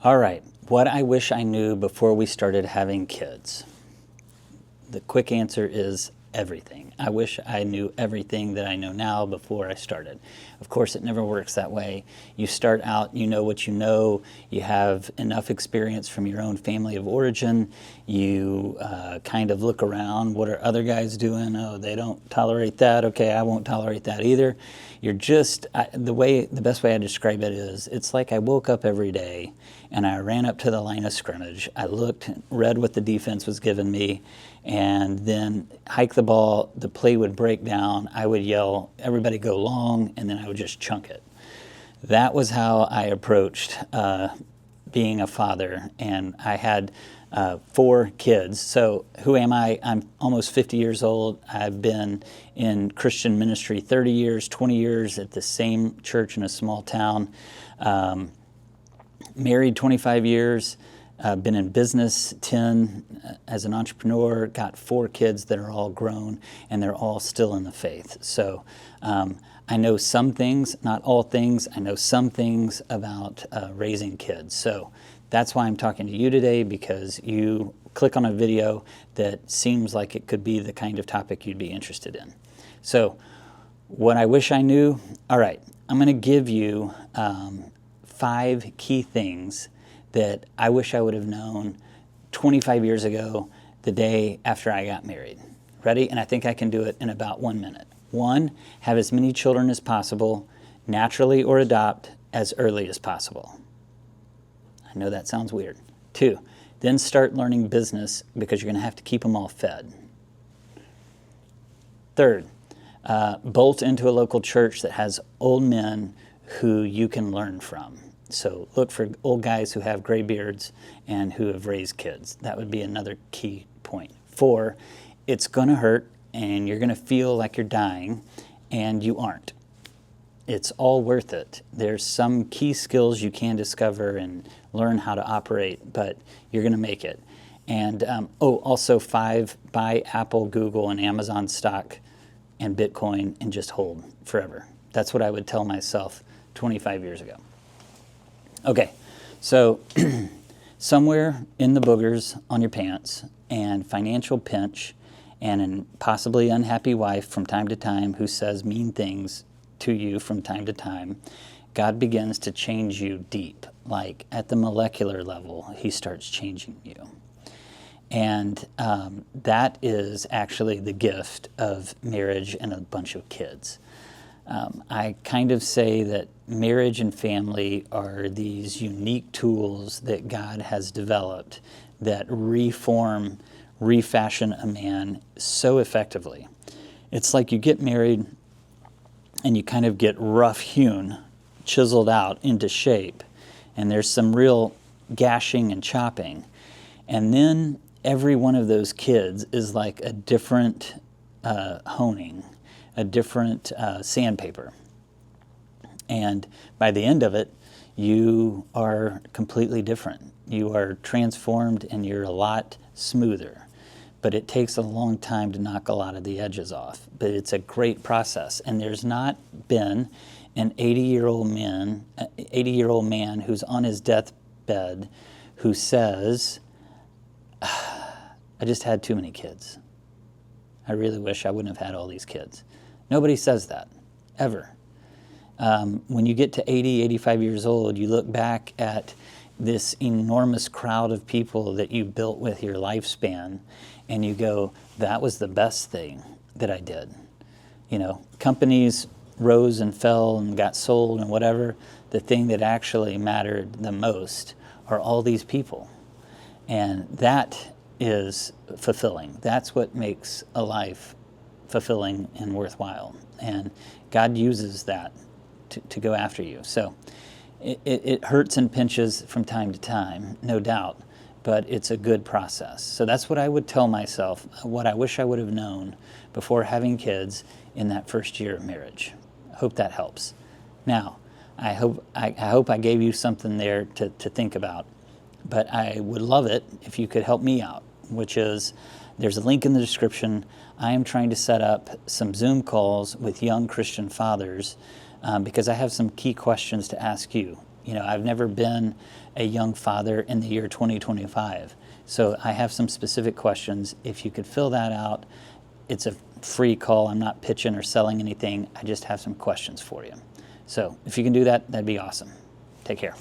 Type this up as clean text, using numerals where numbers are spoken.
All right, what I wish I knew before we started having kids. The quick answer is everything. I wish I knew everything that I know now before I started. Of course, it never works that way. You start out, you know what you have enough experience from your own family of origin, you kind of look around, what are other guys doing? Oh, they don't tolerate that, okay, I won't tolerate that either. You're just, the best way I describe it is, it's like I woke up every day and I ran up to the line of scrimmage, I looked, read what the defense was giving me, and then hike the ball, the play would break down, I would yell, everybody go long, and then I would just chunk it. That was how I approached being a father, and I had 4 kids. So who am I? I'm almost 50 years old. I've been in Christian ministry 30 years, 20 years at the same church in a small town. Married 25 years. Been in business 10 as an entrepreneur, got 4 kids that are all grown, and they're all still in the faith. So I know some things, not all things. I know some things about raising kids. So that's why I'm talking to you today, because you click on a video that seems like it could be the kind of topic you'd be interested in. So what I wish I knew, all right, I'm going to give you 5 key things that I wish I would have known 25 years ago, the day after I got married. Ready? And I think I can do it in about 1 minute. 1, have as many children as possible, naturally or adopt as early as possible. I know that sounds weird. 2, then start learning business, because you're going to have to keep them all fed. 3rd, bolt into a local church that has old men who you can learn from. So look for old guys who have gray beards and who have raised kids. That would be another key point. 4, it's going to hurt and you're going to feel like you're dying, and you aren't. It's all worth it. There's some key skills you can discover and learn how to operate, but you're going to make it. And also 5, buy Apple, Google, and Amazon stock and Bitcoin and just hold forever. That's what I would tell myself 25 years ago. Okay, so somewhere in the boogers on your pants and financial pinch and a possibly unhappy wife from time to time who says mean things to you from time to time, God begins to change you deep. Like at the molecular level, he starts changing you. And that is actually the gift of marriage and a bunch of kids. I kind of say that marriage and family are these unique tools that God has developed that refashion a man so effectively. It's like you get married and you kind of get rough-hewn, chiseled out into shape, and there's some real gashing and chopping. And then every one of those kids is like a different honing, a different sandpaper. And by the end of it, you are completely different. You are transformed and you're a lot smoother. But it takes a long time to knock a lot of the edges off. But it's a great process. And there's not been an 80-year-old man who's on his deathbed who says, I just had too many kids. I really wish I wouldn't have had all these kids. Nobody says that, ever. When you get to 80, 85 years old, you look back at this enormous crowd of people that you built with your lifespan, and you go, that was the best thing that I did. You know, companies rose and fell and got sold and whatever. The thing that actually mattered the most are all these people. And that is fulfilling. That's what makes a life fulfilling and worthwhile. And God uses that to go after you. So it hurts and pinches from time to time, no doubt, but it's a good process. So that's what I would tell myself, what I wish I would have known before having kids in that first year of marriage. I hope that helps. Now, I hope I gave you something there to think about, but I would love it if you could help me out, which is, there's a link in the description. I am trying to set up some Zoom calls with young Christian fathers because I have some key questions to ask you. You know, I've never been a young father in the year 2025. So I have some specific questions. If you could fill that out, it's a free call. I'm not pitching or selling anything. I just have some questions for you. So if you can do that, that'd be awesome. Take care.